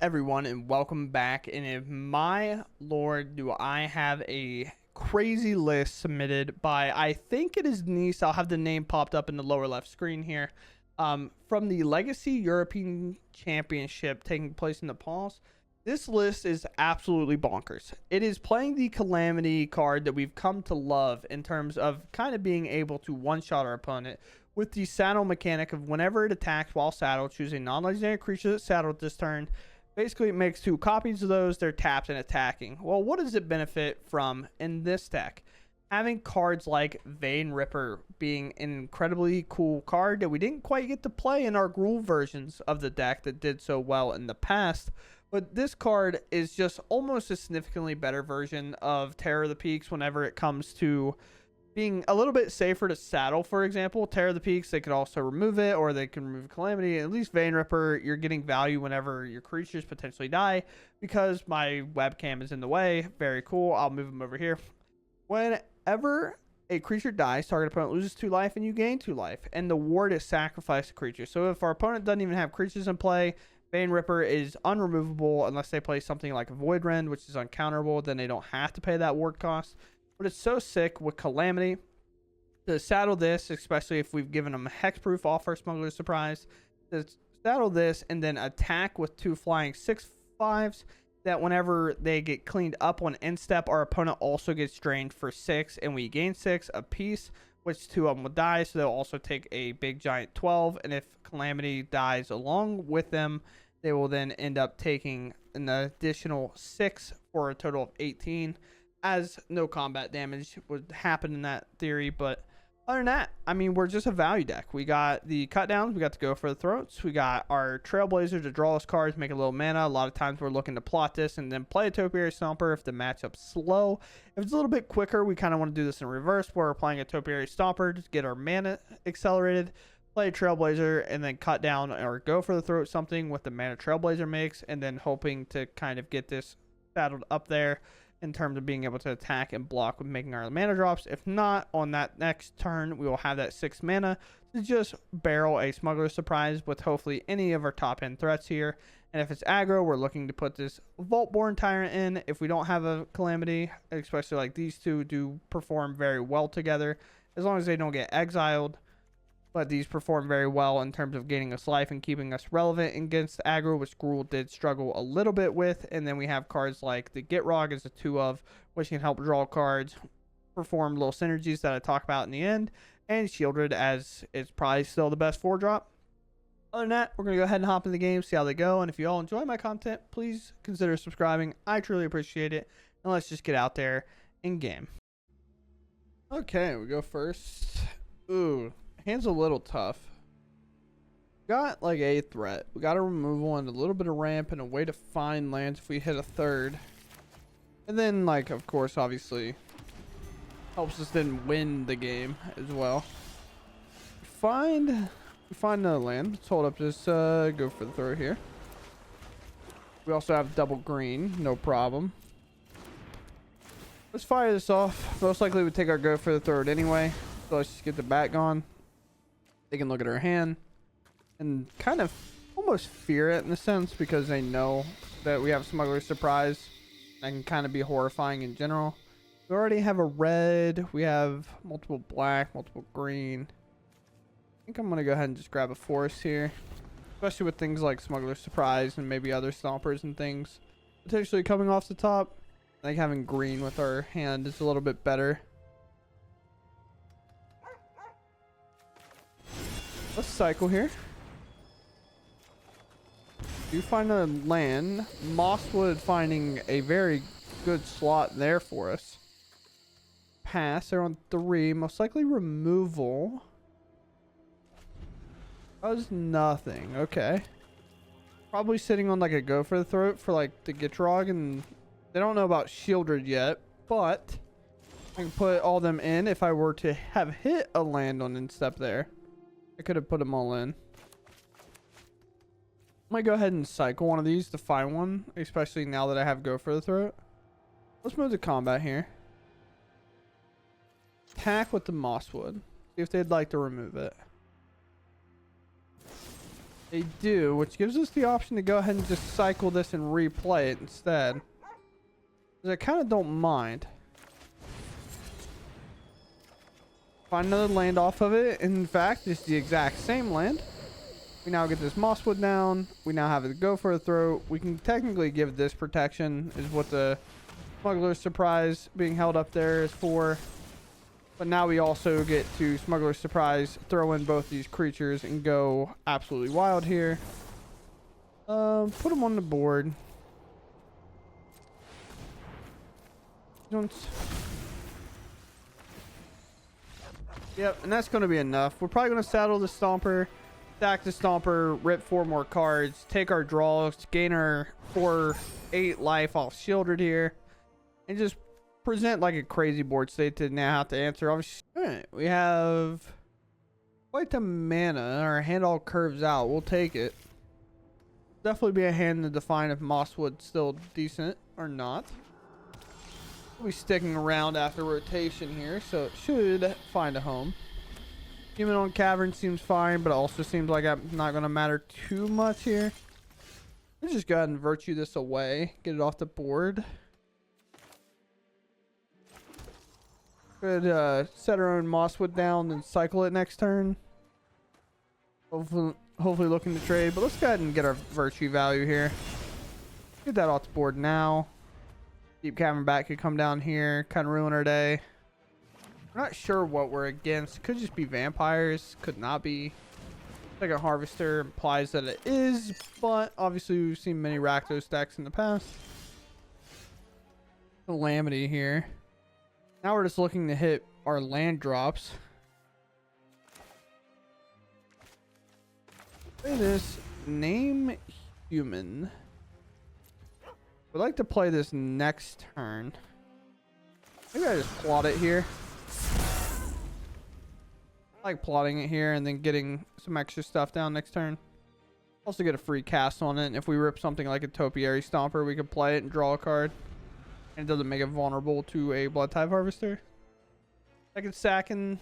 everyone, and welcome back. And if my lord, do I have a crazy list submitted by, I think it is Nice. I'll have the name popped up in the lower left screen here. From the Legacy European Championship taking place in Naples. This list is absolutely bonkers. It is playing the Calamity card that we've come to love in terms of kind of being able to one-shot our opponent with the saddle mechanic of whenever it attacks while saddled, choose a non-legendary creature that's saddled this turn. Basically, it makes 2 copies of those. They're tapped and attacking. Well, what does it benefit from in this deck? Having cards like Vein Ripper being an incredibly cool card that we didn't quite get to play in our Gruul versions of the deck that did so well in the past. But this card is just almost a significantly better version of Terror of the Peaks whenever it comes to being a little bit safer to saddle. For example, Terror of the Peaks, they could also remove it, or they can remove Calamity. At least Vein Ripper, you're getting value whenever your creatures potentially die. Because my webcam is in the way, very cool, I'll move them over here. Whenever a creature dies, target opponent loses 2 life and you gain 2 life, and the ward is sacrifice a creature. So if our opponent doesn't even have creatures in play, Vein Ripper is unremovable unless they play something like a Void Rend, which is uncounterable. Then they don't have to pay that ward cost. But it's so sick with Calamity to saddle this, especially if we've given them hexproof off our Smuggler's Surprise. To saddle this and then attack with 2 flying 6/5s that whenever they get cleaned up on end step, our opponent also gets drained for 6 and we gain 6 apiece, which 2 of them will die. So they'll also take a big giant 12. And if Calamity dies along with them, they will then end up taking an additional 6 for a total of 18. As no combat damage would happen in that theory. But other than that, I mean, we're just a value deck. We got the cut downs, we got to go for the throats, we got our Trailblazer to draw us cards, make a little mana. A lot of times we're looking to plot this and then play a Topiary Stomper if the matchup's slow. If it's a little bit quicker, we kind of want to do this in reverse, where we're playing a Topiary Stomper to get our mana accelerated, play a Trailblazer, and then cut down or go for the throat something with the mana Trailblazer makes, and then hoping to kind of get this saddled up there in terms of being able to attack and block with making our mana drops. If not, on that next turn, we will have that 6 mana to just barrel a Smuggler's Surprise with hopefully any of our top end threats here. And if it's aggro, we're looking to put this Vaultborn Tyrant in. If we don't have a Calamity, especially like these two do perform very well together, as long as they don't get exiled. But these perform very well in terms of gaining us life and keeping us relevant against aggro, which Gruul did struggle a little bit with. And then we have cards like the Gitrog is a 2 of, which can help draw cards, perform little synergies that I talk about in the end, and Shieldred, as it's probably still the best 4-drop. Other than that, we're going to go ahead and hop into the game, see how they go. And if you all enjoy my content, please consider subscribing. I truly appreciate it. And let's just get out there in game. Okay, we go first. Ooh. Hand's a little tough. Got like a threat. We got a removal and a little bit of ramp and a way to find lands if we hit a 3rd. And then, like, of course, obviously helps us then win the game as well. We find another land. Let's hold up this, go for the throw here. We also have double green, no problem. Let's fire this off. Most likely we take our go for the third anyway. So let's just get the bat gone. They can look at our hand and kind of almost fear it in a sense because they know that we have Smuggler's Surprise. That can kind of be horrifying in general. We already have a red. We have multiple black, multiple green. I think I'm going to go ahead and just grab a forest here. Especially with things like Smuggler's Surprise and maybe other stompers and things potentially coming off the top. I think having green with our hand is a little bit better. Let's cycle here. Do find a land. Mosswood finding a very good slot there for us. Pass. They're on 3. Most likely removal. Does nothing. Okay. Probably sitting on like a go for the throat for like the Gitrog, and they don't know about Shieldred yet, but I can put all them in if I were to have hit a land on instep there. I could have put them all in. Might go ahead and cycle one of these to find one, especially now that I have go for the throat. Let's move to combat here. Attack with the Mosswood. See if they'd like to remove it. They do, which gives us the option to go ahead and just cycle this and replay it instead. Because I kind of don't mind. Find another land off of it. In fact, it's the exact same land. We now get this mosswood down. We now have it go for a throat. We can technically give this protection, is what the Smuggler's Surprise being held up there is for. But now we also get to Smuggler's Surprise, throw in both these creatures, and go absolutely wild here. Put them on the board. Yep, and that's going to be enough. We're probably going to saddle the Stomper, stack the Stomper, rip 4 more cards, take our draws, gain our 8 life off shielded here, and just present like a crazy board state to now have to answer. Obviously, alright, we have quite the mana. Our hand all curves out. We'll take it. Definitely be a hand to define if Mosswood's still decent or not. We'll be sticking around after rotation here, so it should find a home. Human on Cavern seems fine, but it also seems like I'm not going to matter too much here. Let's just go ahead and virtue this away. Get it off the board. Could set our own Mosswood down and cycle it next turn. Hopefully looking to trade, but let's go ahead and get our virtue value here. Get that off the board now. Deep Cavern Bat could come down here, kind of ruin our day. We're not sure what we're against. Could just be vampires, could not be. Second Harvester implies that it is, but obviously we've seen many Rakdos stacks in the past. Calamity here. Now we're just looking to hit our land drops. Play this. Name human. Would like to play this next turn. Maybe I just plot it here. I like plotting it here and then getting some extra stuff down next turn. Also get a free cast on it. And if we rip something like a Topiary Stomper, we could play it and draw a card. And it doesn't make it vulnerable to a Blood Type Harvester. I could sack and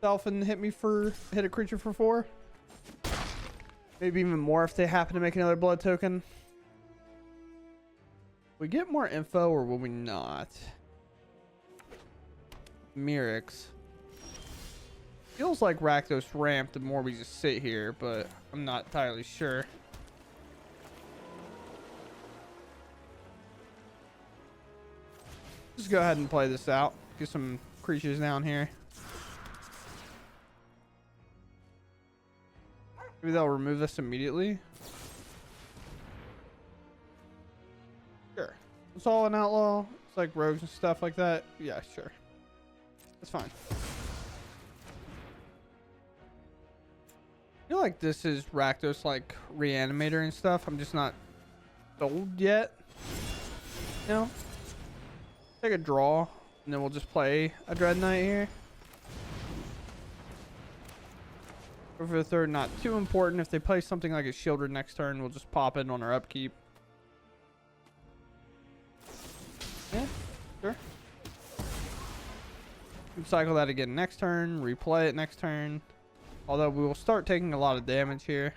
self and hit a creature for 4. Maybe even more if they happen to make another blood token. We get more info or will we not? Mirix. Feels like Rakdos ramp the more we just sit here, but I'm not entirely sure. Just go ahead and play this out. Get some creatures down here. Maybe they'll remove this immediately. Sure. It's all an outlaw. It's like rogues and stuff like that. Yeah, sure. That's fine. I feel like this is Rakdos like Reanimator and stuff. I'm just not sold yet. You know? Take a draw, and then we'll just play a Dread Knight here. Go for the third, not too important. If they play something like a Shieldred next turn, we'll just pop it on our upkeep. Yeah, sure. We can cycle that again next turn, replay it next turn. Although we will start taking a lot of damage here.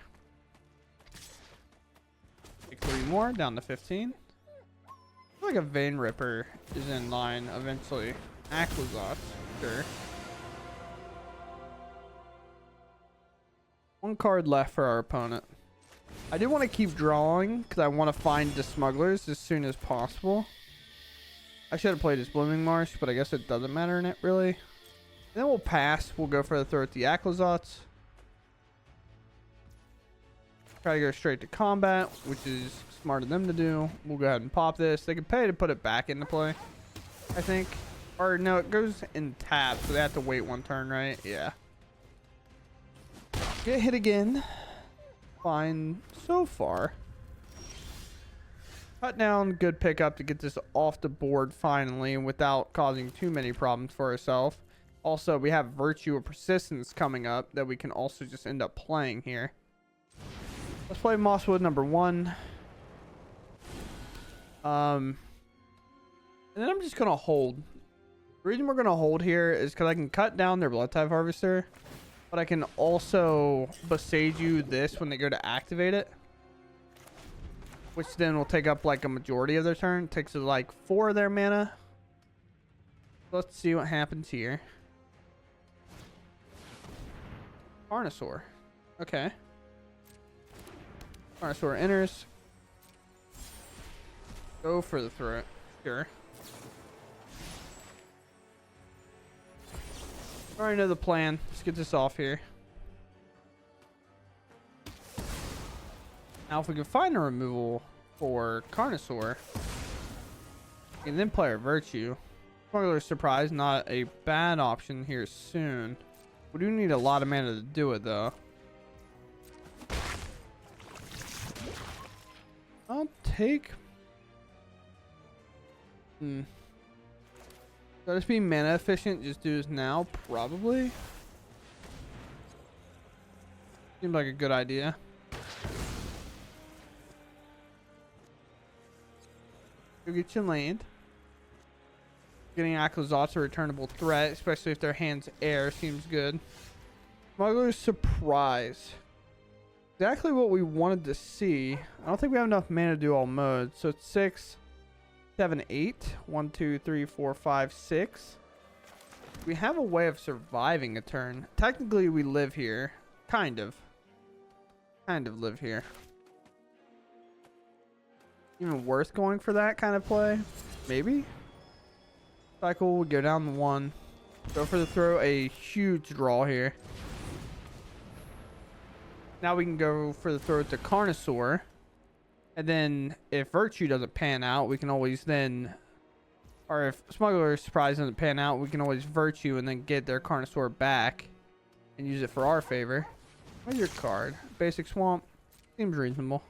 Take 3 more, down to 15. I feel like a Vein Ripper is in line eventually. Aquazot, sure. 1 card left for our opponent. I do want to keep drawing because I want to find the Smugglers as soon as possible. I should have played his Blooming Marsh, but I guess it doesn't matter in it really. And then we'll pass. We'll go for the throw at the Aquazots. Try to go straight to combat, which is smart of them to do. We'll go ahead and pop this. They can pay to put it back into play, I think. Or no, it goes in tap, so they have to wait 1 turn, right? Yeah. Get hit again. Fine so far. Cut down, good pickup to get this off the board finally without causing too many problems for ourselves. Also, we have Virtue of Persistence coming up that we can also just end up playing here. Let's play Mosswood number 1. And then I'm just going to hold. The reason we're going to hold here is because I can cut down their Blood Type Harvester. But I can also besiege you this when they go to activate it. Which then will take up like a majority of their turn. Takes like 4 of their mana. Let's see what happens here. Carnosaur. Okay. Carnosaur enters. Go for the throat. Sure. Already know the plan. Let's get this off here. Now, if we can find a removal for Carnosaur, we can then play our Virtue. Smuggler's Surprise, not a bad option here soon. We do need a lot of mana to do it, though. I'll take... Should I just be mana efficient? Just do this now? Probably. Seems like a good idea. Go get your land. Getting Akhlazot's a returnable threat, especially if their hand's air, seems good. Smuggler's Surprise. Exactly what we wanted to see. I don't think we have enough mana to do all modes. So it's 6, 7, 8. 1, 2, 3, 4, 5, 6. We have a way of surviving a turn. Technically, we live here. Kind of. Kind of live here. Even worth going for that kind of play? Maybe? Cycle, we go down the 1. Go for the throw. A huge draw here. Now we can go for the throw to Carnosaur. And then if Virtue doesn't pan out, we can always then... Or if Smuggler's Surprise doesn't pan out, we can always Virtue and then get their Carnosaur back. And use it for our favor. Where's your card? Basic Swamp. Seems reasonable.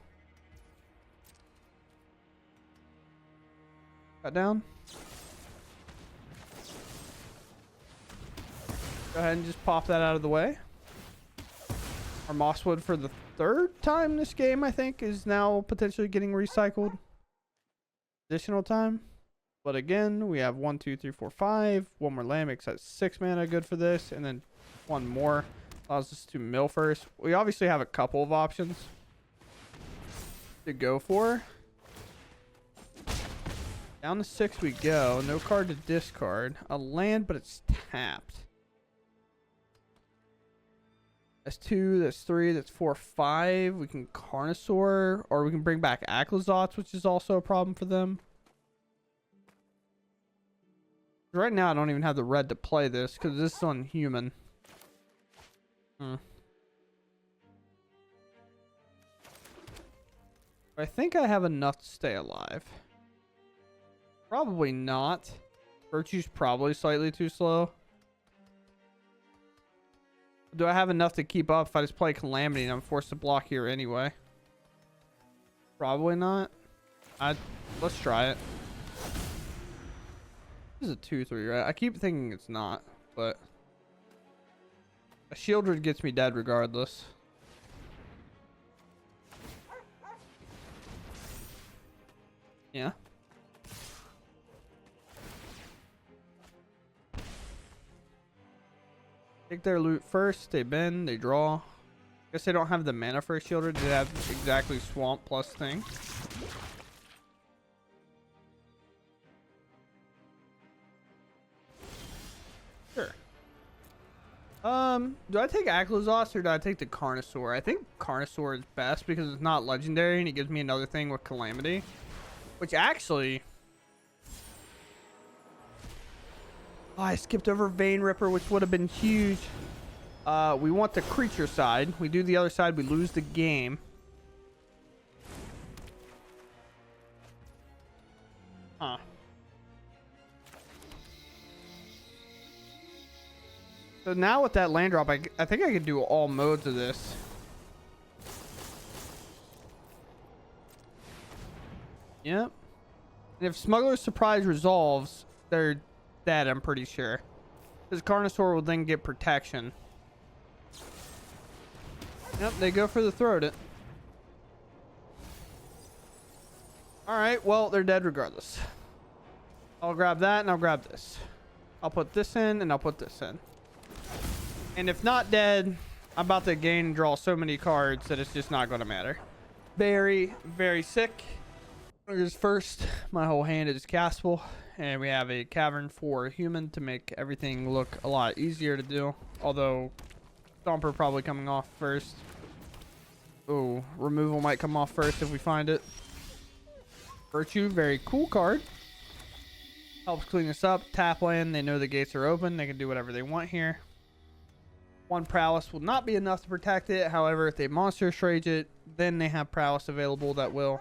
Cut down. Go ahead and just pop that out of the way. Our Mosswood for the 3rd time this game, I think, is now potentially getting recycled. Additional time. But again, we have 1, 2, 3, 4, 5. One more land makes that 6 mana good for this. And then 1 more allows us to mill first. We obviously have a couple of options to go for. Down to 6 we go. No card to discard. A land, but it's tapped. That's 2, that's 3, that's 4, 5. We can Carnosaur, or we can bring back Akhlazot's, which is also a problem for them. Right now, I don't even have the red to play this, because this is on human. I think I have enough to stay alive. Probably not. Virtue's probably slightly too slow. Do I have enough to keep up if I just play Calamity and I'm forced to block here anyway? Probably not. Let's try it. This is a 2/3, right? I keep thinking it's not, but a Shieldred gets me dead regardless. Yeah. Take their loot first. They bend. They draw. Guess they don't have the mana for a Shieldred. They have exactly Swamp plus thing. Sure. Do I take Akhlazot's or do I take the Carnosaur? I think Carnosaur is best because it's not legendary and it gives me another thing with Calamity. Which actually... Oh, I skipped over Vein Ripper, which would have been huge. We want the creature side. We do the other side, we lose the game. Huh. So now with that land drop, I think I could do all modes of this. Yep. And if Smuggler's Surprise resolves, they're dead, I'm pretty sure. Because Carnosaur will then get protection. Yep, they go for the throat it. Alright, well, they're dead regardless. I'll grab that and I'll grab this. I'll put this in and I'll put this in. And if not dead, I'm about to gain and draw so many cards that it's just not going to matter. Very, very sick. First, my whole hand is castable. And we have a cavern for human to make everything look a lot easier to do. Although, Stomper probably coming off first. Oh, removal might come off first if we find it. Virtue, very cool card. Helps clean us up. Tap land, they know the gates are open. They can do whatever they want here. One prowess will not be enough to protect it. However, if they monster trade it, then they have prowess available that will.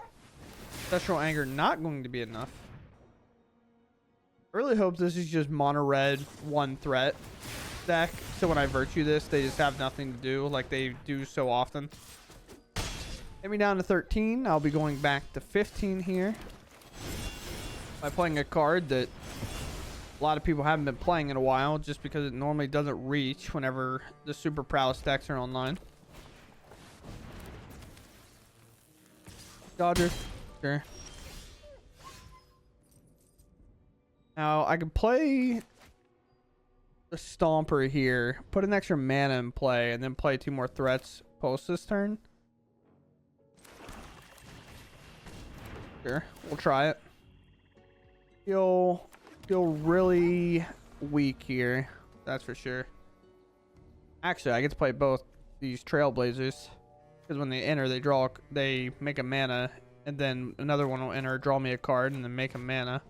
Special anger not going to be enough. I really hope this is just mono red one threat deck. So when I virtue this, they just have nothing to do like they do so often. Get me down to 13. I'll be going back to 15 here. By playing a card that a lot of people haven't been playing in a while just because it normally doesn't reach whenever the super prowess decks are online. Dodger. Sure. Now I can play the Stomper here, put an extra mana in play, and then play 2 more threats post this turn. Sure, we'll try it. Feel really weak here, that's for sure. Actually, I get to play both these Trailblazers because when they enter, they make a mana, and then another one will enter, draw me a card, and then make a mana.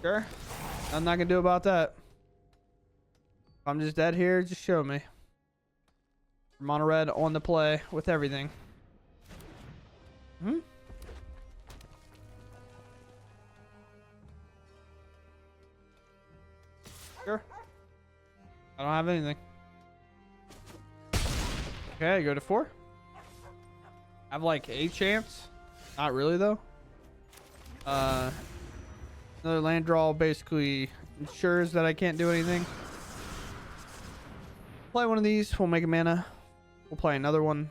Sure, I'm not gonna do about that. If I'm just dead here, just show me. Mono red on the play with everything. Sure. I don't have anything. Okay, go to 4. I have like a chance. Not really though. Another land draw basically ensures that I can't do anything. Play one of these, we'll make a mana. We'll play another one.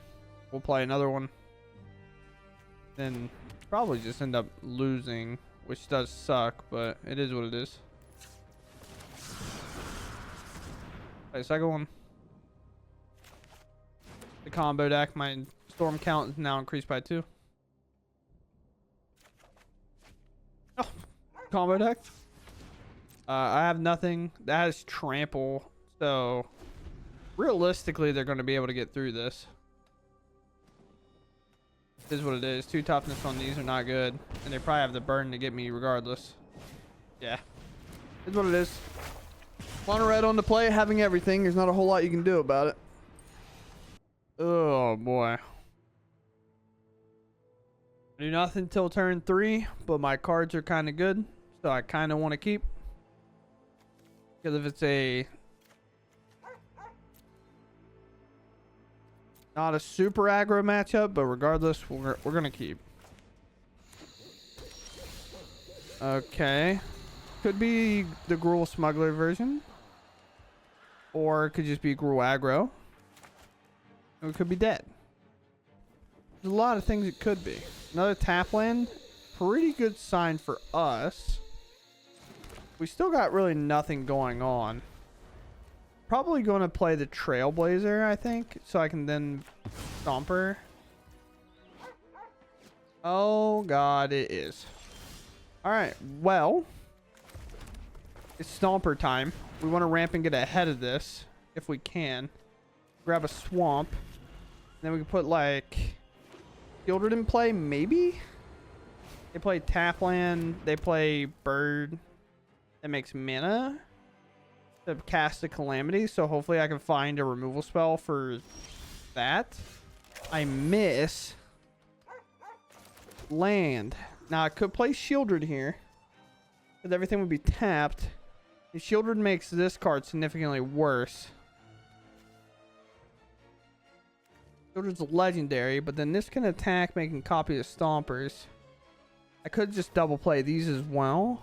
We'll play another one. Then probably just end up losing, which does suck, but it is what it is. Play a second one. The combo deck, my storm count is now increased by 2. Oh, combo deck. I have nothing. That has trample, so realistically they're going to be able to get through this. This is what it is. 2 toughness on these are not good, and they probably have the burn to get me regardless. Yeah, this is what it is. Mono red on the play, having everything. There's not a whole lot you can do about it. Oh boy. I do nothing till turn 3, but my cards are kind of good, so I kind of want to keep. Because if it's a not a super aggro matchup, but regardless, we're gonna keep. Okay, could be the Gruul Smuggler version, or it could just be Gruul aggro. Or it could be dead. There's a lot of things it could be. Another tap land, pretty good sign for us. We still got really nothing going on. Probably going to play the Trailblazer, I think, so I can then Stomper. Oh god, it is. Alright, well, it's Stomper time. We want to ramp and get ahead of this if we can. Grab a swamp. Then we can put like Gildred in play, maybe? They play Tapland, they play Bird. That makes mana to cast a Calamity, so hopefully I can find a removal spell for that. I miss land. Now I could play Shieldred here, because everything would be tapped. And Shieldred makes this card significantly worse. Shieldred's legendary, but then this can attack, making copy of Stompers. I could just double play these as well.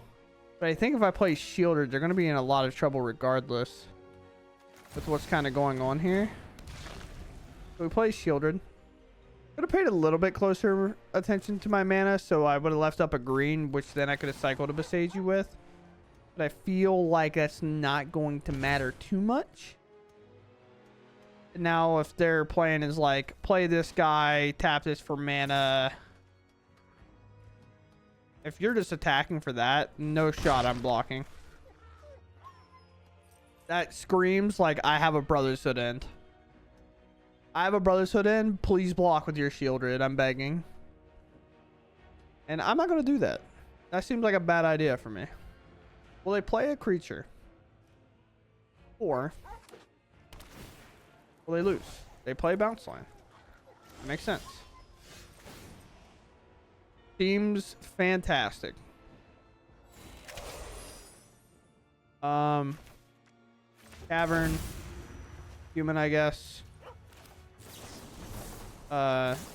But I think if I play Shieldred, they're going to be in a lot of trouble regardless with what's kind of going on here. So we play Shieldred. Could have paid a little bit closer attention to my mana, so I would have left up a green, which then I could have cycled a Besage with. but I feel like that's not going to matter too much. Now, if their plan is like, play this guy, tap this for mana. If you're just attacking for that, no shot I'm blocking. That screams like I have a Brotherhood end. I have a Brotherhood end. Please block with your Shieldred. I'm begging. And I'm not going to do that. That seems like a bad idea for me. Will they play a creature? Or will they lose? They play bounce line. That makes sense. Seems fantastic. Cavern. Human, I guess.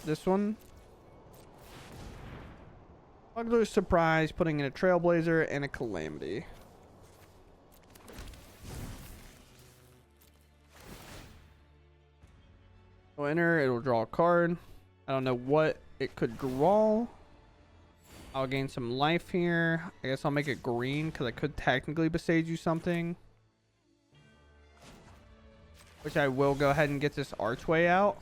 This one. Smugglers surprise, putting in a Trailblazer and a Calamity. So enter, it'll draw a card. I don't know what it could draw. I'll gain some life here. I guess I'll make it green because I could technically besage you something. Which I will go ahead and get this Archway out.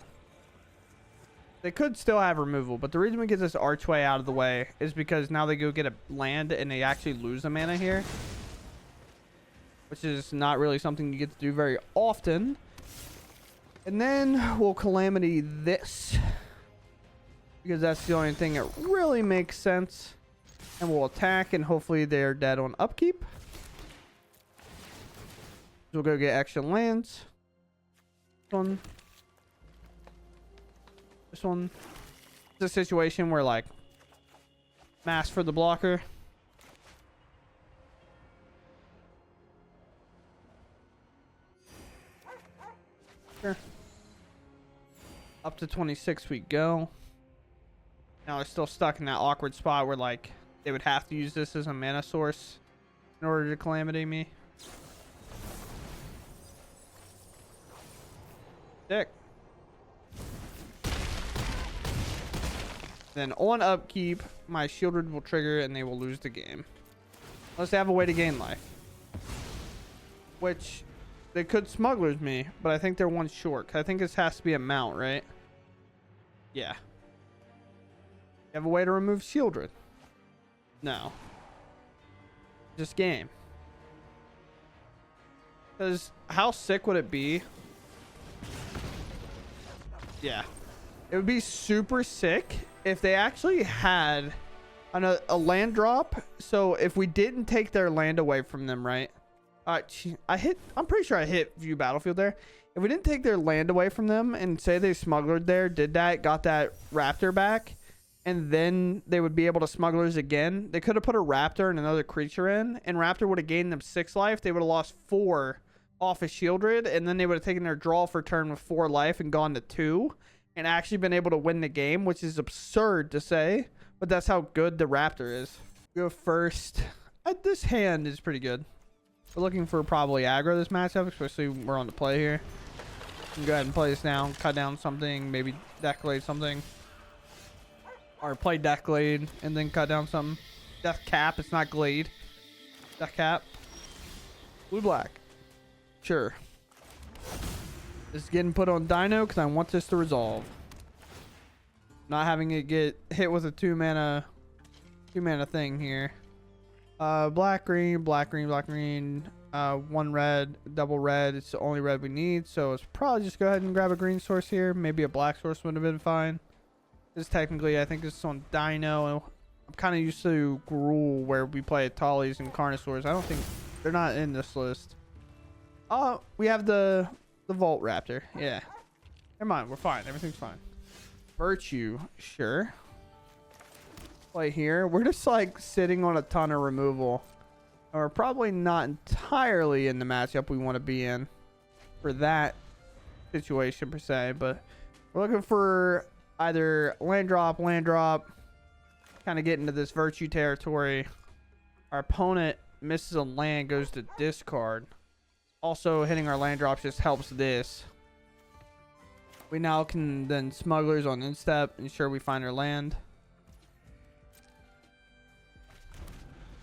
They could still have removal, but the reason we get this Archway out of the way is because now they go get a land and they actually lose a mana here. Which is not really something you get to do very often. And then we'll Calamity this. Because that's the only thing that really makes sense. And we'll attack and hopefully they're dead on upkeep. So we'll go get extra lands. This one. This one. It's a situation where like mass for the blocker. Sure. Up to 26 we go. Now they're still stuck in that awkward spot where like they would have to use this as a mana source in order to Calamity me. Dick. Then on upkeep, my Shieldred will trigger and they will lose the game. Unless they have a way to gain life. Which they could Smugglers me, but I think they're one short. 'Cause I think this has to be a mount, right? Yeah. You have a way to remove Shieldred? No. Just game. Because how sick would it be? Yeah. It would be super sick if they actually had a land drop. So if we didn't take their land away from them, right? I'm pretty sure I hit view battlefield there. If we didn't take their land away from them and say they Smugglered there, did that, got that Raptor back, and then they would be able to Smugglers again. They could have put a Raptor and another creature in, and Raptor would have gained them 6 life. They would have lost 4 off of Shieldred, and then they would have taken their draw for turn with 4 life and gone to 2, and actually been able to win the game, which is absurd to say, but that's how good the Raptor is. Go first. This hand is pretty good. We're looking for probably aggro this matchup, especially we're on the play here. We can go ahead and play this down, cut down something, maybe Decklist something. Or play Decklist and then cut down something. Death Cap, it's not Glade. Death Cap. Blue black. Sure. This is getting put on Dino because I want this to resolve. Not having it get hit with a 2 mana thing here. Black green, black green, black green. 1 red, double red. It's the only red we need, so it's probably just go ahead and grab a green source here. Maybe a black source would have been fine. This technically, I think this is on Dino. I'm kind of used to Gruul where we play Tallies and Carnosaurs. I don't think they're not in this list. Oh, we have the Vault Raptor. Yeah. Never mind, we're fine. Everything's fine. Virtue, sure. Play here. We're just like sitting on a ton of removal. And we're probably not entirely in the matchup we want to be in for that situation per se, but we're looking for either land drop, kind of get into this Virtue territory. Our opponent misses a land, goes to discard. Also hitting our land drops just helps this. We now can then Smugglers on instep, ensure we find our land.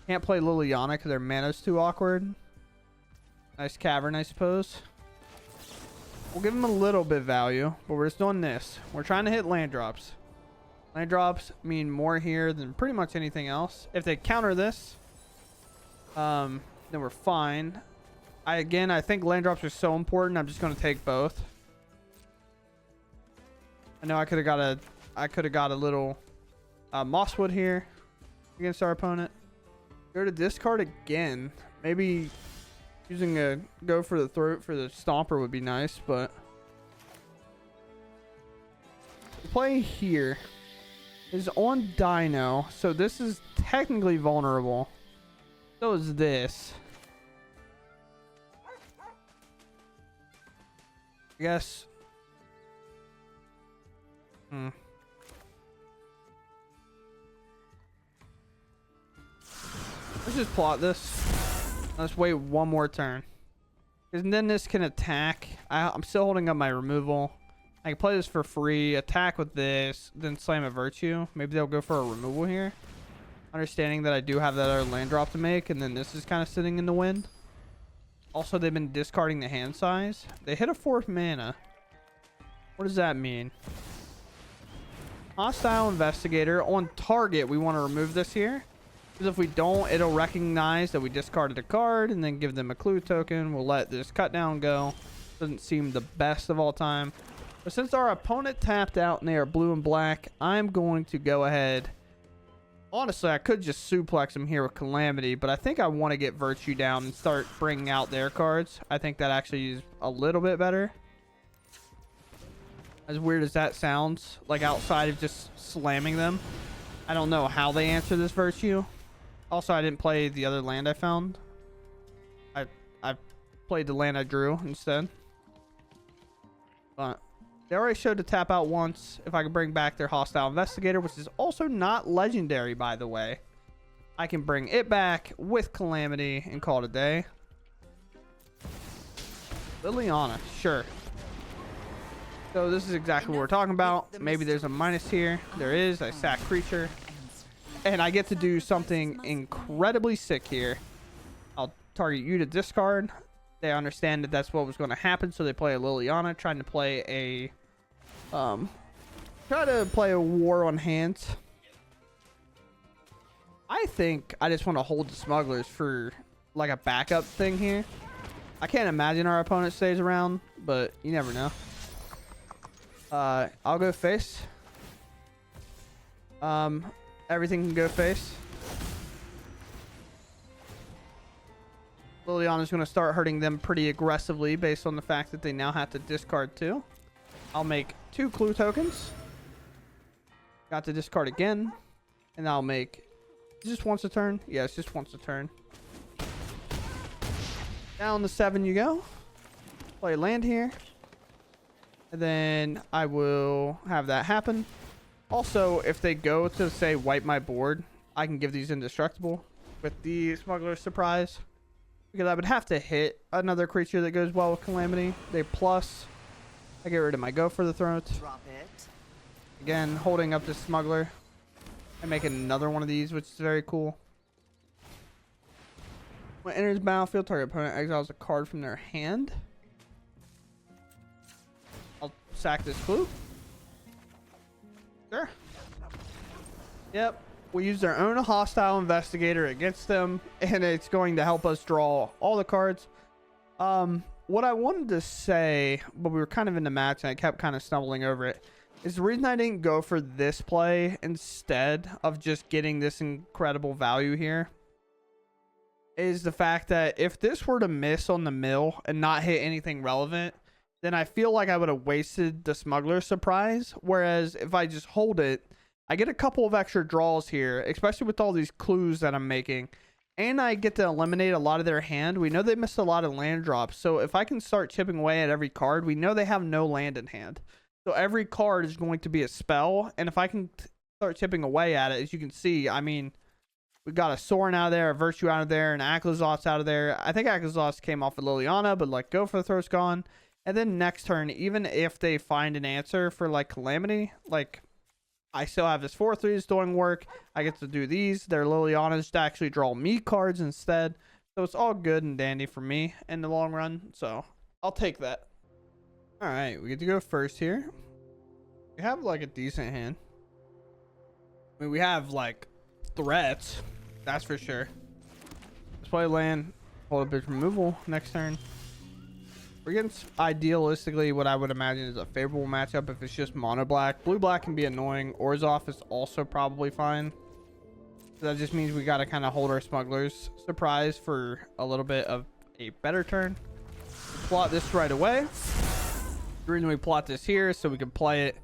Can't play Liliana because their mana's too awkward. Nice cavern, I suppose. We'll give them a little bit of value, but we're just doing this. We're trying to hit land drops. Land drops mean more here than pretty much anything else. If they counter this, then we're fine. I think land drops are so important. I'm just going to take both. I know I could have got a little mosswood here against our opponent. Go to discard again. Maybe using a go for the throat for the stomper would be nice, but the play here is on Dino, so this is technically vulnerable. So is this. I guess. Let's just plot this. Let's wait one more turn. Because then this can attack. I'm still holding up my removal. I can play this for free. Attack with this. Then slam a virtue. Maybe they'll go for a removal here. Understanding that I do have that other land drop to make. And then this is kind of sitting in the wind. Also, they've been discarding the hand size. They hit a 4th mana. What does that mean? Hostile Investigator. On target, we want to remove this here. Because if we don't, it'll recognize that we discarded a card and then give them a clue token. We'll let this cut down go. Doesn't seem the best of all time. But since our opponent tapped out and they are blue and black, I'm going to go ahead. Honestly, I could just suplex them here with Calamity, but I think I want to get Virtue down and start bringing out their cards. I think that actually is a little bit better. As weird as that sounds, like outside of just slamming them. I don't know how they answer this Virtue. Also, I didn't play the other land I found. I played the land I drew instead. But they already showed to tap out once. If I can bring back their Hostile Investigator, which is also not legendary, by the way. I can bring it back with Calamity and call it a day. Liliana, sure. So this is exactly what we're talking about. Maybe there's a minus here. There is. I sack creature. And I get to do something incredibly sick here. I'll target you to discard. They understand that that's what was going to happen, so they play a Liliana, trying to play a war on hands. I think I just want to hold the Smugglers for like a backup thing here. I can't imagine our opponent stays around, but you never know. I'll go face. Everything can go face. Liliana's going to start hurting them pretty aggressively based on the fact that they now have to discard 2. I'll make 2 clue tokens. Got to discard again. And I'll make just once a turn. Yeah, it's just once a turn. Down to 7 you go. Play land here. And then I will have that happen. Also, if they go to, say, wipe my board, I can give these indestructible with the Smuggler's Surprise. Because I would have to hit another creature that goes well with Calamity. They plus. I get rid of my Go for the Throat. Drop it. Again, holding up the Smuggler. And making another one of these, which is very cool. When it enters the battlefield, target opponent exiles a card from their hand. I'll sack this clue. Sure. Yep. We use their own Hostile Investigator against them, and it's going to help us draw all the cards. What I wanted to say, but we were kind of in the match and I kept kind of stumbling over it, is the reason I didn't go for this play instead of just getting this incredible value here is the fact that if this were to miss on the mill and not hit anything relevant, then I feel like I would have wasted the Smuggler's Surprise. Whereas if I just hold it, I get a couple of extra draws here, especially with all these clues that I'm making. And I get to eliminate a lot of their hand. We know they missed a lot of land drops. So if I can start chipping away at every card, we know they have no land in hand. So every card is going to be a spell. And if I can start chipping away at it, as you can see, I mean, we got a Sorin out of there, a Virtue out of there, and Acklazot's out of there. I think Acklazot's came off of Liliana, but like Go for the Throat's gone. And then next turn, even if they find an answer for like Calamity, like I still have this 4-3 that's doing work. I get to do these. They're Liliana's to actually draw me cards instead. So it's all good and dandy for me in the long run. So I'll take that. All right, we get to go first here. We have like a decent hand. I mean, we have like threats. That's for sure. Let's play land. Hold a bit removal next turn. We're against idealistically what I would imagine is a favorable matchup if it's just mono black. Blue black can be annoying. Orzhov is also probably fine. So that just means we got to kind of hold our smugglers surprise for a little bit of a better turn. Plot this right away. The reason we plot this here is so we can play it.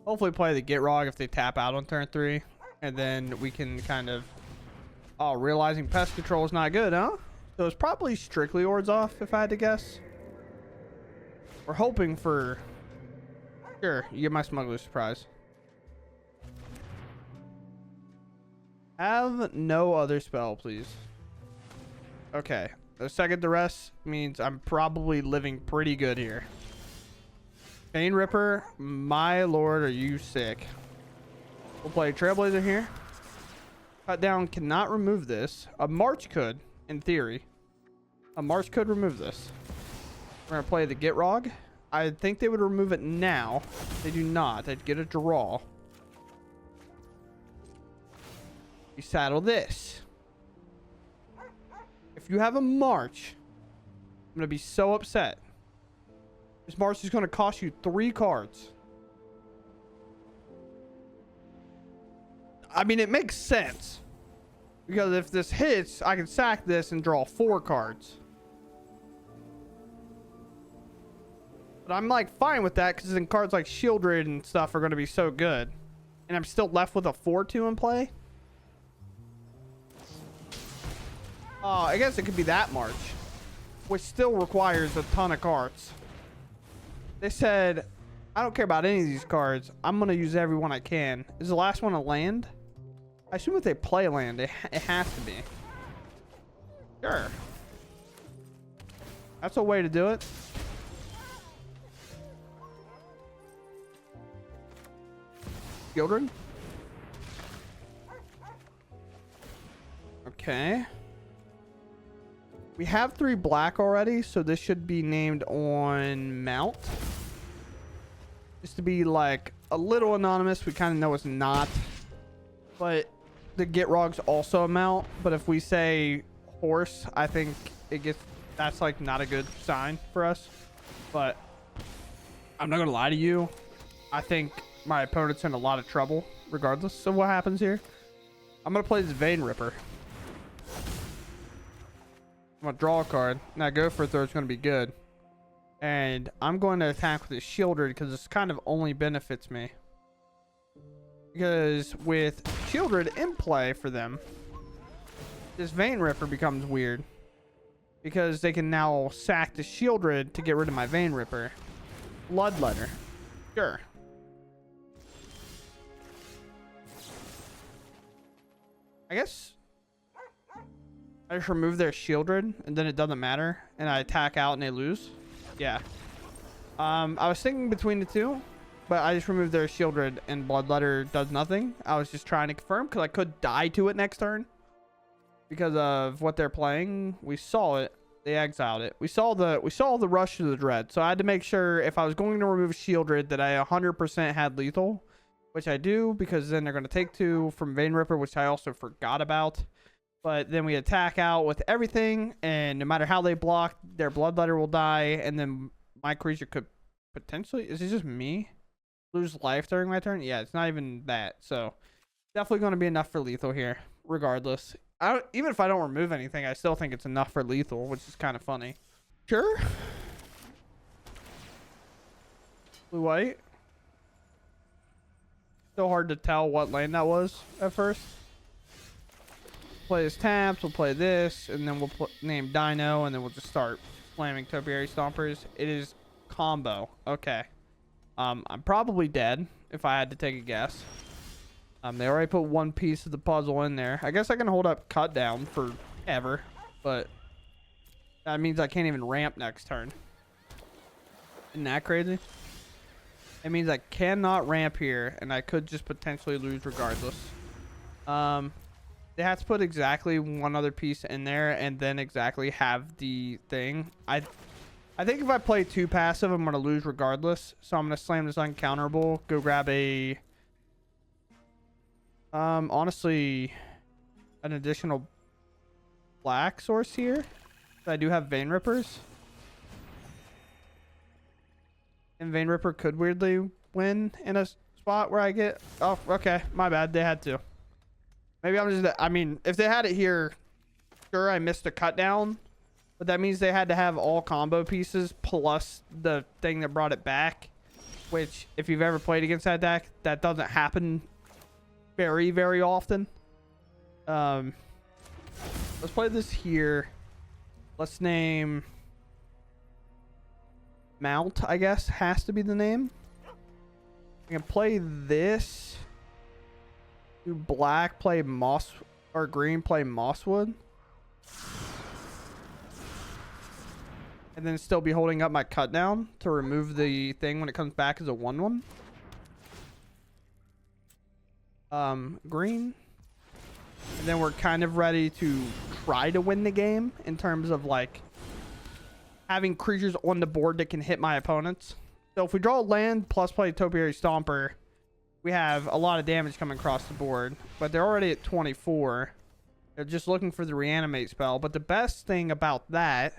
Hopefully play the Gitrog if they tap out on turn 3. And then we can kind of... Oh, realizing pest control is not good, huh? So it's probably strictly Orzhov if I had to guess. We're hoping for... Sure, you get my smuggler surprise. Have no other spell, please. Okay. The second duress means I'm probably living pretty good here. Bane Ripper, my lord, are you sick? We'll play Trailblazer here. Cut down cannot remove this. A March could, in theory. A March could remove this. We're going to play the Gitrog. I think they would remove it now. They do not. They'd get a draw. You saddle this. If you have a March, I'm going to be so upset. This March is going to cost you 3 cards. I mean, it makes sense. Because if this hits, I can sack this and draw 4 cards. But I'm like fine with that because then cards like Shieldred and stuff are going to be so good. And I'm still left with a 4-2 in play. I guess it could be that March. Which still requires a ton of cards. They said, I don't care about any of these cards. I'm going to use every one I can. Is the last one a land? I assume if they play land, it has to be. Sure. That's a way to do it. Children. Okay. We have 3 black already, so this should be named on Mount. Just to be like a little anonymous. We kind of know it's not. But the Gitrog's also a mount. But if we say horse, I think it gets... That's like not a good sign for us. But I'm not going to lie to you. I think my opponent's in a lot of trouble regardless of what happens here. I'm going to play this Vein Ripper. I'm going to draw a card. Now go for a throw is going to be good. And I'm going to attack with this Shieldred because this kind of only benefits me. Because with Shieldred in play for them, this Vein Ripper becomes weird. Because they can now sack the Shieldred to get rid of my Vein Ripper. Bloodletter. Sure. I guess I just remove their Shieldred and then it doesn't matter. And I attack out and they lose. Yeah. I was thinking between the two, but I just removed their Shieldred and Bloodletter does nothing. I was just trying to confirm because I could die to it next turn. Because of what they're playing. We saw it. They exiled it. We saw the rush to the dread. So I had to make sure if I was going to remove Shieldred that I 100% had lethal. Which I do because then they're going to take 2 from Vein Ripper, which I also forgot about. But then we attack out with everything. And no matter how they block, their Bloodletter will die. And then my creature could potentially... Is it just me? Lose life during my turn? Yeah, it's not even that. So definitely going to be enough for lethal here. Regardless. Even if I don't remove anything, I still think it's enough for lethal, which is kind of funny. Sure. Blue-white. Still hard to tell what lane that was at first. Play his taps, we'll play this, and then we'll name Dino, and then we'll just start slamming Topiary Stompers. It is combo. Okay. I'm probably dead, if I had to take a guess. They already put one piece of the puzzle in there. I guess I can hold up cut down forever, but that means I can't even ramp next turn. Isn't that crazy? It means I cannot ramp here, and I could just potentially lose regardless. They have to put exactly one other piece in there and then exactly have the thing. I think if I play too passive, I'm going to lose regardless. So I'm going to slam this uncounterable. Go grab a... honestly, an additional black source here. I do have Vein Rippers. And Vein Ripper could weirdly win in a spot where I get... Oh, okay. My bad. They had to. Maybe I'm just... I mean, if they had it here, sure, I missed a cut down. But that means they had to have all combo pieces plus the thing that brought it back. Which, if you've ever played against that deck, that doesn't happen very, very often. Let's play this here. Let's name... Mount, I guess, has to be the name. I can play this. Do black, play moss, or green, play mosswood. And then still be holding up my cut down to remove the thing when it comes back as a 1/1. Green. And then we're kind of ready to try to win the game in terms of like having creatures on the board that can hit my opponents. So if we draw a land plus play Topiary Stomper, we have a lot of damage coming across the board. But they're already at 24. They're just looking for the reanimate spell. But the best thing about that,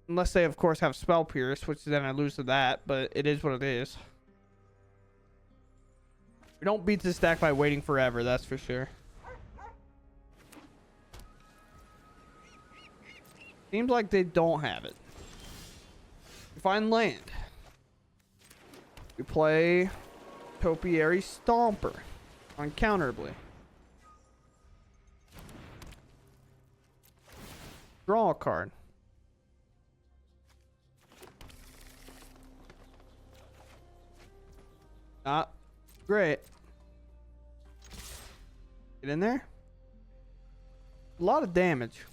unless they of course have Spell Pierce, which then I lose to that, but it is what it is. We don't beat this deck by waiting forever, that's for sure. Seems like they don't have it. We find land. We play Topiary Stomper uncounterably. Draw a card. Not great. Get in there. A lot of damage.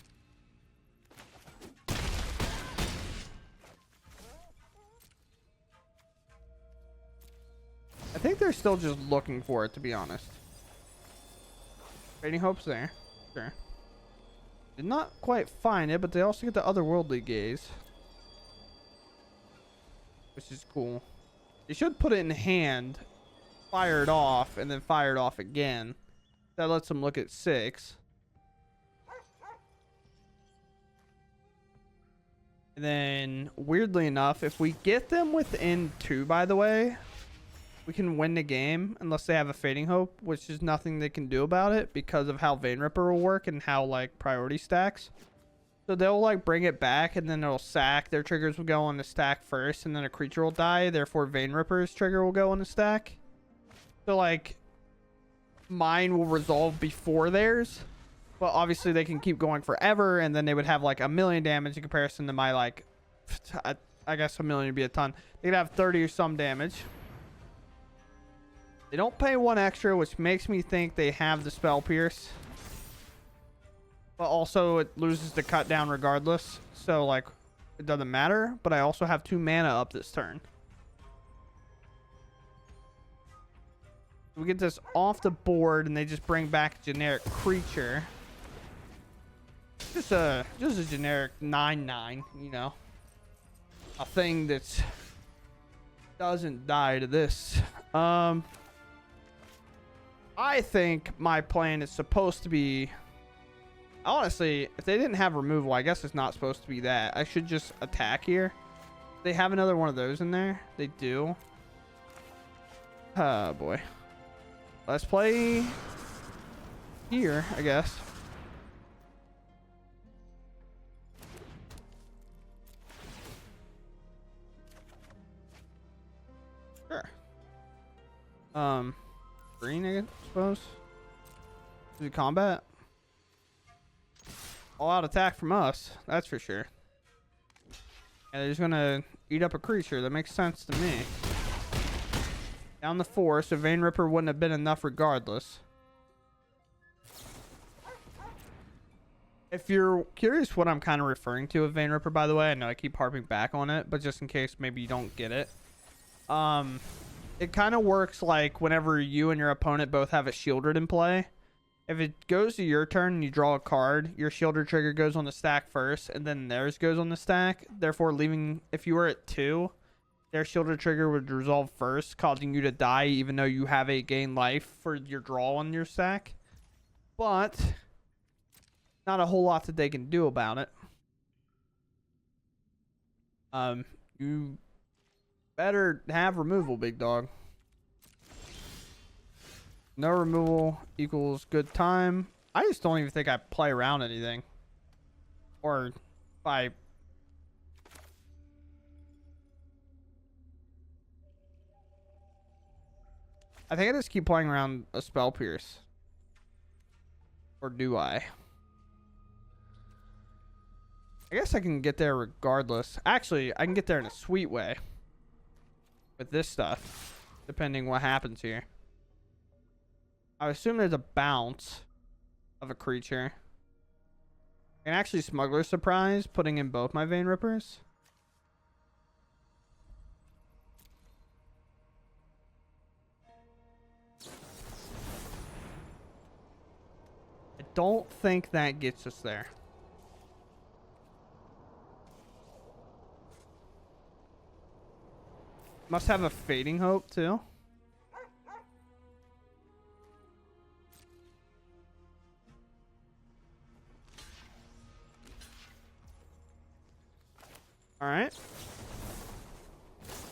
I think they're still just looking for it, to be honest. Fading Hope's there. Sure. Did not quite find it, but they also get the Otherworldly Gaze, which is cool. They should put it in hand, fire it off, and then fire it off again. That lets them look at 6. And then, weirdly enough, if we get them within 2, by the way, we can win the game unless they have a Fading Hope, which is nothing they can do about it because of how Vein Ripper will work and how, like, priority stacks. So they'll, like, bring it back and then it'll sack. Their triggers will go on the stack first and then a creature will die. Therefore, Vein Ripper's trigger will go on the stack. So, like, mine will resolve before theirs. But obviously they can keep going forever and then they would have, like, 1,000,000 damage in comparison to my, like, I guess 1,000,000 would be a ton. They could have 30 or some damage. They don't pay 1 extra, which makes me think they have the Spell Pierce. But also, it loses the cut down regardless. So, like, it doesn't matter. But I also have 2 mana up this turn. We get this off the board, and they just bring back a generic creature. Just a generic 9/9, you know. A thing that doesn't die to this. I think my plan is supposed to be... Honestly, if they didn't have removal, I guess it's not supposed to be that. I should just attack here. They have another one of those in there. They do. Oh, boy. Let's play here, I guess. Sure. Green, I suppose. Is it combat? All out attack from us, that's for sure. And they're just gonna eat up a creature. That makes sense to me. Down the 4, so Vein Ripper wouldn't have been enough regardless. If you're curious what I'm kind of referring to with Vein Ripper, by the way, I know I keep harping back on it, but just in case maybe you don't get it. It kind of works like whenever you and your opponent both have a shielded in play. If it goes to your turn and you draw a card, your shielder trigger goes on the stack first, and then theirs goes on the stack. Therefore, leaving, if you were at 2, their shielder trigger would resolve first, causing you to die, even though you have a gain life for your draw on your stack. But not a whole lot that they can do about it. You better have removal, big dog. No removal equals good time. I just don't even think I play around anything. Or by... I think I just keep playing around a Spell Pierce. Or do I? I guess I can get there regardless. Actually, I can get there in a sweet way. With this stuff. Depending what happens here. I assume there's a bounce of a creature. I can actually Smuggler's Surprise, putting in both my Vein Rippers. I don't think that gets us there. Must have a Fading Hope too. All right.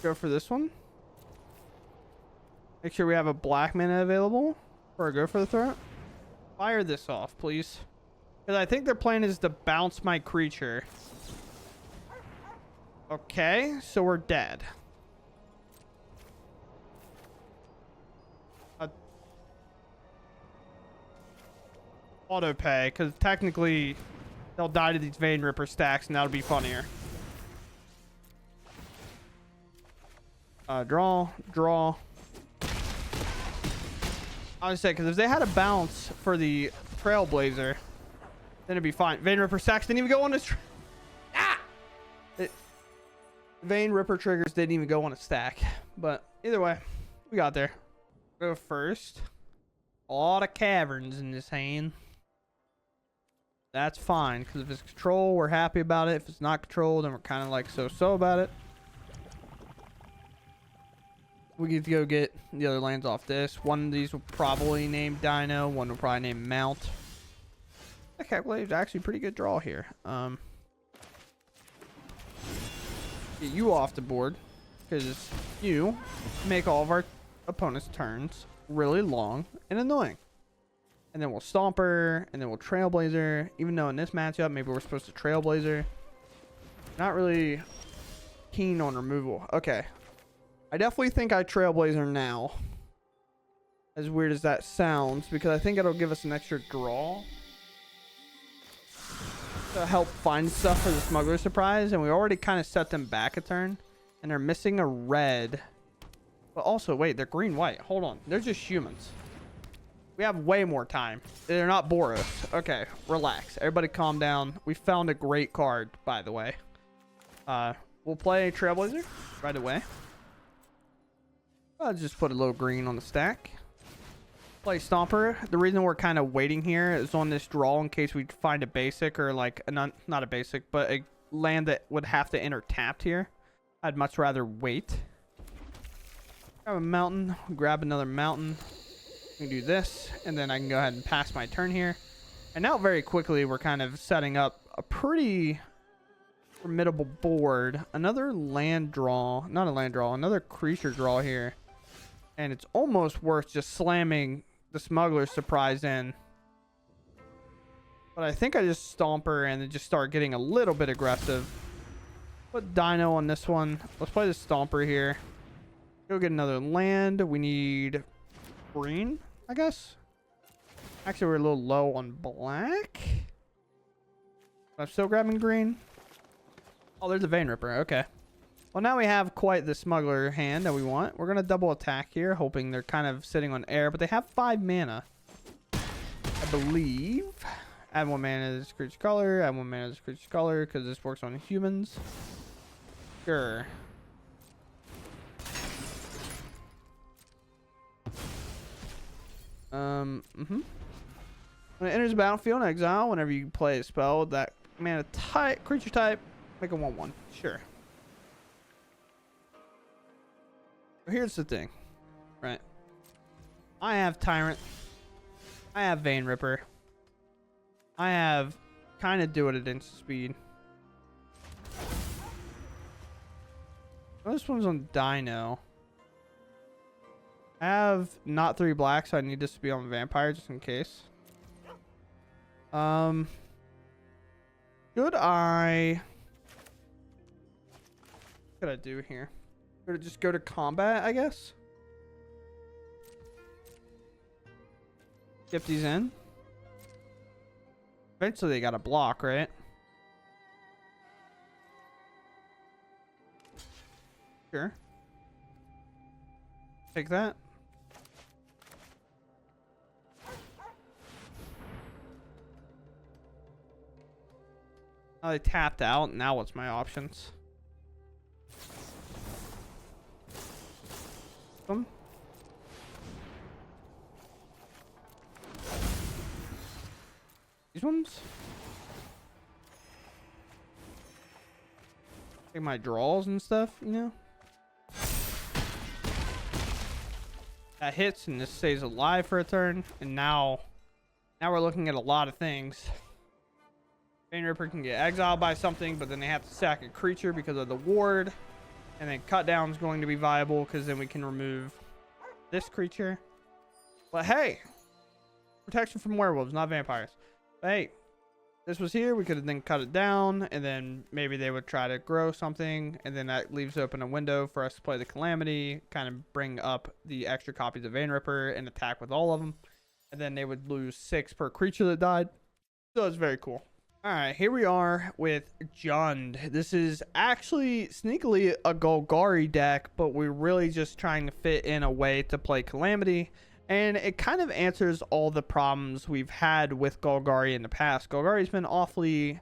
Go for this one. Make sure we have a black mana available for a go for the throat. Fire this off, please. Because I think their plan is to bounce my creature. Okay, so we're dead. Auto pay, because technically they'll die to these Vein Ripper stacks, and that'll be funnier. Draw. I would say, because if they had a bounce for the Trailblazer, then it'd be fine. Vein Ripper stacks didn't even go on this. Vein Ripper triggers didn't even go on a stack. But either way, we got there. Go first. A lot of caverns in this hand. That's fine, because if it's control, we're happy about it. If it's not control, then we're kind of like so-so about it. We get to go get the other lands off this. One of these will probably name Dino. One will probably name Mount. That calculator is actually a pretty good draw here. Get you off the board, because you make all of our opponent's turns really long and annoying. And then we'll Stomper, and then we'll Trailblazer. Even though in this matchup, maybe we're supposed to Trailblazer. Not really keen on removal. Okay. I definitely think I Trailblazer now. As weird as that sounds, because I think it'll give us an extra draw. To help find stuff for the Smuggler's Surprise. And we already kind of set them back a turn. And they're missing a red. But also, wait, they're green-white. Hold on. They're just humans. We have way more time. They're not Boros. Okay, relax. Everybody calm down. We found a great card, by the way. We'll play Trailblazer right away. I'll just put a little green on the stack. Play Stomper. The reason we're kind of waiting here is on this draw in case we find a basic or like not a basic, but a land that would have to enter tapped here. I'd much rather wait. Grab a mountain. Grab another mountain. We can do this, and then I can go ahead and pass my turn here. And now very quickly we're kind of setting up a pretty formidable board. Another land draw. Not a land draw. Another creature draw here. And it's almost worth just slamming the Smuggler's Surprise in. But I think I just Stomper and then just start getting a little bit aggressive. Put Dino on this one. Let's play the Stomper here. Go get another land. We need green, I guess. Actually, we're a little low on black. I'm still grabbing green. Oh, there's a Vein Ripper. Okay. Well, now we have quite the smuggler hand that we want. We're going to double attack here, hoping they're kind of sitting on air. But they have 5 mana, I believe. Add 1 mana to this creature's color. Add 1 mana to this creature's color, because this works on humans. Sure. When it enters the battlefield in exile, whenever you play a spell with that mana type, creature type, make a 1/1. Sure. But here's the thing, right? I have Tyrant. I have Vein Ripper. I have kind of do it at instant speed. This one's on Dino. I have not 3 black, so I need this to be on Vampire just in case. Should I... What could I do here? Should I just go to combat, I guess? Get these in. Eventually they gotta block, right? Sure. Take that. Oh, they tapped out. Now what's my options? These ones? Take my draws and stuff, you know? That hits and this stays alive for a turn. And now we're looking at a lot of things. Vein Ripper can get exiled by something, but then they have to sack a creature because of the ward. And then cut down is going to be viable because then we can remove this creature. But hey, protection from werewolves, not vampires. But hey, this was here. We could have then cut it down, and then maybe they would try to grow something, and then that leaves open a window for us to play the Calamity, kind of bring up the extra copies of Vein Ripper and attack with all of them. And then they would lose 6 per creature that died. So it's very cool. All right, here we are with Jund. This is actually sneakily a Golgari deck, but we're really just trying to fit in a way to play Calamity. And it kind of answers all the problems we've had with Golgari in the past. Golgari's been awfully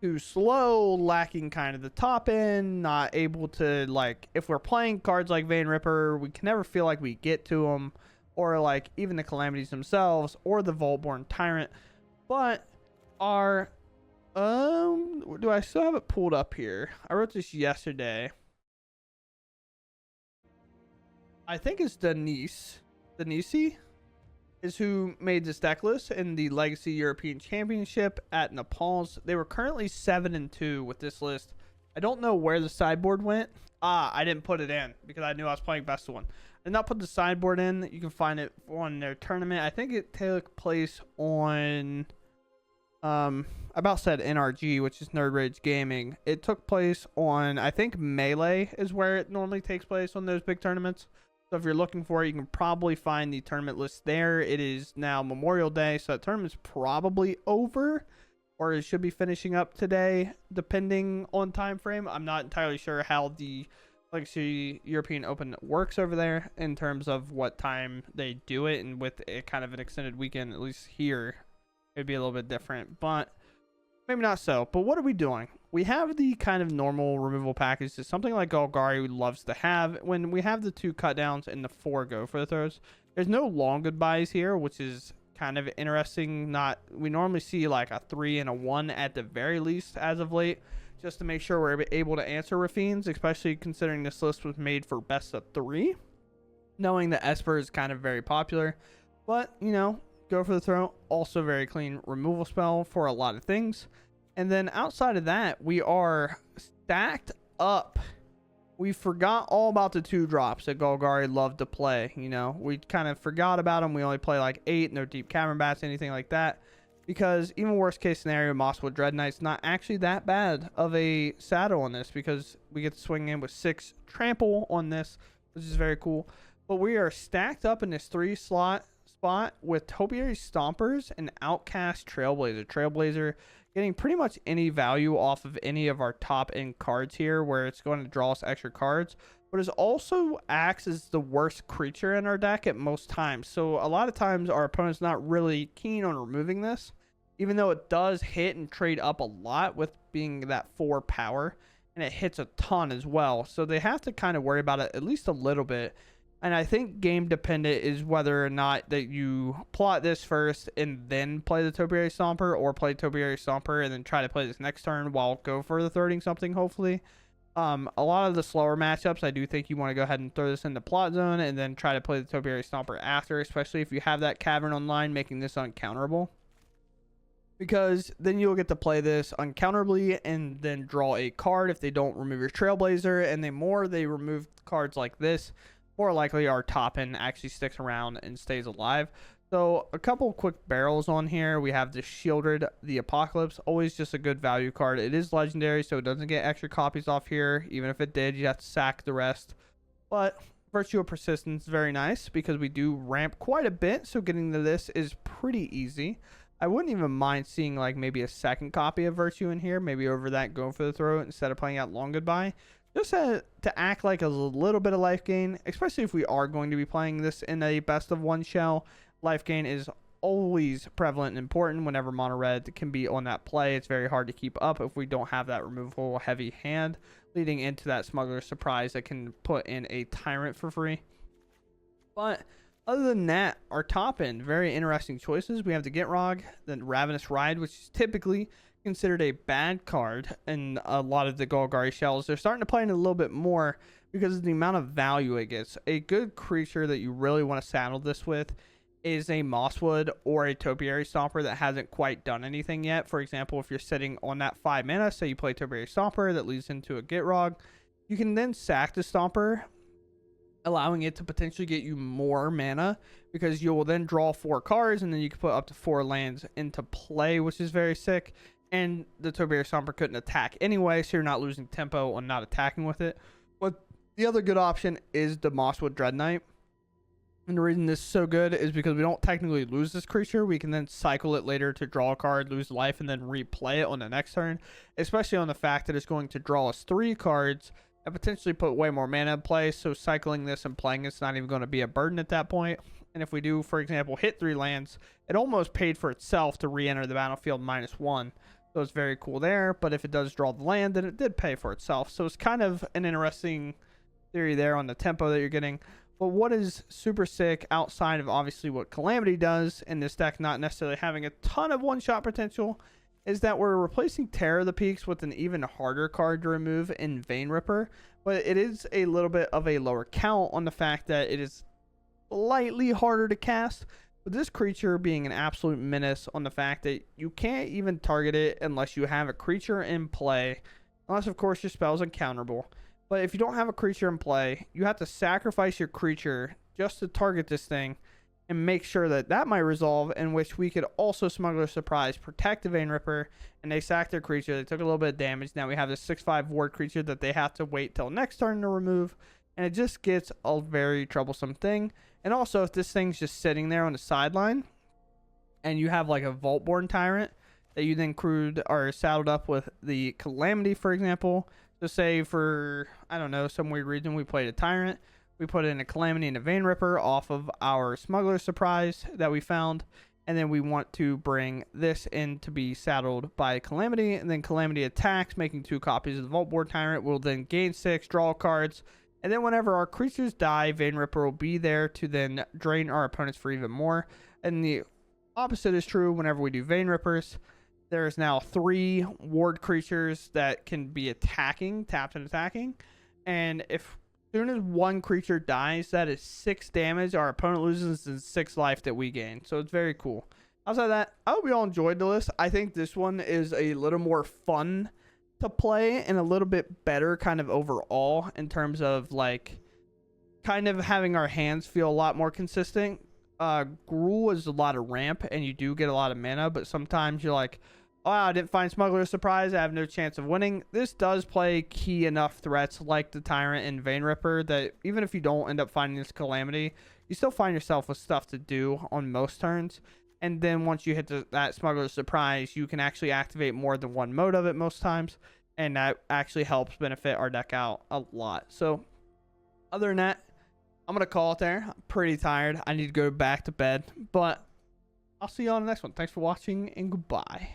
too slow, lacking kind of the top end, not able to, like, if we're playing cards like Vein Ripper, we can never feel like we get to them, or like even the Calamities themselves, or the Vaultborn Tyrant. But our... do I still have it pulled up here? I wrote this yesterday. I think it's Danesi is who made this deck list in the Legacy European Championship at Naples. They were currently 7-2 with this list. I don't know where the sideboard went. I didn't put it in because I knew I was playing best of one. I did not put the sideboard in. You can find it on their tournament. I think it took place on... I about said NRG, which is Nerd Rage Gaming. It took place on, I think Melee is where it normally takes place on those big tournaments. So if you're looking for it, you can probably find the tournament list there. It is now Memorial Day, so that tournament's probably over, or it should be finishing up today, depending on time frame. I'm not entirely sure how the Legacy European Open works over there in terms of what time they do it, and with it kind of an extended weekend, at least here, it'd be a little bit different, but maybe not so. But what are we doing? We have the kind of normal removal package. It's something like Golgari loves to have. When we have the 2 cut downs and the 4 go for the throws, there's no long goodbyes here, which is kind of interesting. We normally see like a 3 and a 1 at the very least as of late, just to make sure we're able to answer Rafines, especially considering this list was made for best of 3, knowing that Esper is kind of very popular. But, you know, go for the throw, also very clean removal spell for a lot of things. And then outside of that, we are stacked up. We forgot all about the 2 drops that Golgari loved to play. You know, we kind of forgot about them. We only play like 8, no Deep Cavern Bats, anything like that. Because even worst case scenario, Mosswood Dread Knight's not actually that bad of a saddle on this, because we get to swing in with 6 trample on this, which is very cool. But we are stacked up in this 3-slot spot with Topiary Stompers and Outcast Trailblazer. Trailblazer getting pretty much any value off of any of our top end cards here, where it's going to draw us extra cards, but it also acts as the worst creature in our deck at most times. So a lot of times our opponent's not really keen on removing this, even though it does hit and trade up a lot with being that 4 power, and it hits a ton as well. So they have to kind of worry about it at least a little bit. And I think game dependent is whether or not that you plot this first and then play the Topiary Stomper, or play Topiary Stomper and then try to play this next turn while go for the thirding something, hopefully. A lot of the slower matchups, I do think you want to go ahead and throw this into plot zone and then try to play the Topiary Stomper after, especially if you have that cavern online, making this uncounterable. Because then you'll get to play this uncounterably and then draw a card if they don't remove your Trailblazer, and the more they remove cards like this, more likely our top end actually sticks around and stays alive. So a couple quick barrels on here. We have the Shielded the Apocalypse, always just a good value card. It is legendary, so it doesn't get extra copies off here. Even if it did, you have to sack the rest. But Virtue of Persistence is very nice because we do ramp quite a bit, so getting to this is pretty easy. I wouldn't even mind seeing like maybe a second copy of Virtue in here, maybe over that Going for the Throat instead of playing out Long Goodbye. Just to act like a little bit of life gain, especially if we are going to be playing this in a best of one shell. Life gain is always prevalent and important whenever mono red can be on that play. It's very hard to keep up if we don't have that removable heavy hand leading into that Smuggler Surprise that can put in a Tyrant for free. But other than that, our top end, very interesting choices. We have the Gitrog, the Ravenous Ride, which is typically considered a bad card in a lot of the Golgari shells. They're starting to play in a little bit more because of the amount of value it gets. A good creature that you really want to saddle this with is a Mosswood or a Topiary Stomper that hasn't quite done anything yet. For example, if you're sitting on that 5 mana, say you play Topiary Stomper that leads into a Gitrog, you can then sack the Stomper, allowing it to potentially get you more mana, because you will then draw 4 cards and then you can put up to 4 lands into play, which is very sick. And the Topiary Stomper couldn't attack anyway, so you're not losing tempo on not attacking with it. But the other good option is the Mosswood Dread Knight. And the reason this is so good is because we don't technically lose this creature. We can then cycle it later to draw a card, lose life, and then replay it on the next turn. Especially on the fact that it's going to draw us 3 cards and potentially put way more mana in play. So cycling this and playing it's not even going to be a burden at that point. And if we do, for example, hit 3 lands, it almost paid for itself to re-enter the battlefield -1. So it's very cool there. But if it does draw the land, then it did pay for itself. So it's kind of an interesting theory there on the tempo that you're getting. But what is super sick outside of obviously what Calamity does in this deck, not necessarily having a ton of one-shot potential, is that we're replacing Terror of the Peaks with an even harder card to remove in Vein Ripper. But it is a little bit of a lower count on the fact that it is slightly harder to cast. But this creature being an absolute menace on the fact that you can't even target it unless you have a creature in play. Unless, of course, your spell's uncounterable. But if you don't have a creature in play, you have to sacrifice your creature just to target this thing and make sure that that might resolve, in which we could also Smuggler Surprise, protect the Vein Ripper, and they sacked their creature. They took a little bit of damage. Now we have this 6/5 ward creature that they have to wait till next turn to remove, and it just gets a very troublesome thing. And also, if this thing's just sitting there on the sideline, and you have like a Vaultborn Tyrant that you then crewed or saddled up with the Calamity, for example. So say for, I don't know, some weird reason we played a Tyrant, we put in a Calamity and a Vein Ripper off of our Smuggler Surprise that we found, and then we want to bring this in to be saddled by Calamity, and then Calamity attacks, making 2 copies of the Vaultborn Tyrant. We'll then gain 6, draw cards, and then whenever our creatures die, Vein Ripper will be there to then drain our opponents for even more. And the opposite is true whenever we do Vein Rippers. There's now 3 ward creatures that can be attacking, tapped and attacking. And if soon as one creature dies, that is 6 damage our opponent loses and 6 life that we gain. So it's very cool. Outside of that, I hope you all enjoyed the list. I think this one is a little more fun to play and a little bit better kind of overall in terms of like kind of having our hands feel a lot more consistent. Gruul is a lot of ramp and you do get a lot of mana, but sometimes you're like, oh, I didn't find Smuggler Surprise, I have no chance of winning. This does play key enough threats like the Tyrant and Vein Ripper that even if you don't end up finding this Calamity, you still find yourself with stuff to do on most turns. And then once you hit that Smuggler Surprise, you can actually activate more than one mode of it most times, and that actually helps benefit our deck out a lot. So other than that, I'm going to call it there. I'm pretty tired. I need to go back to bed. But I'll see you on the next one. Thanks for watching, and goodbye.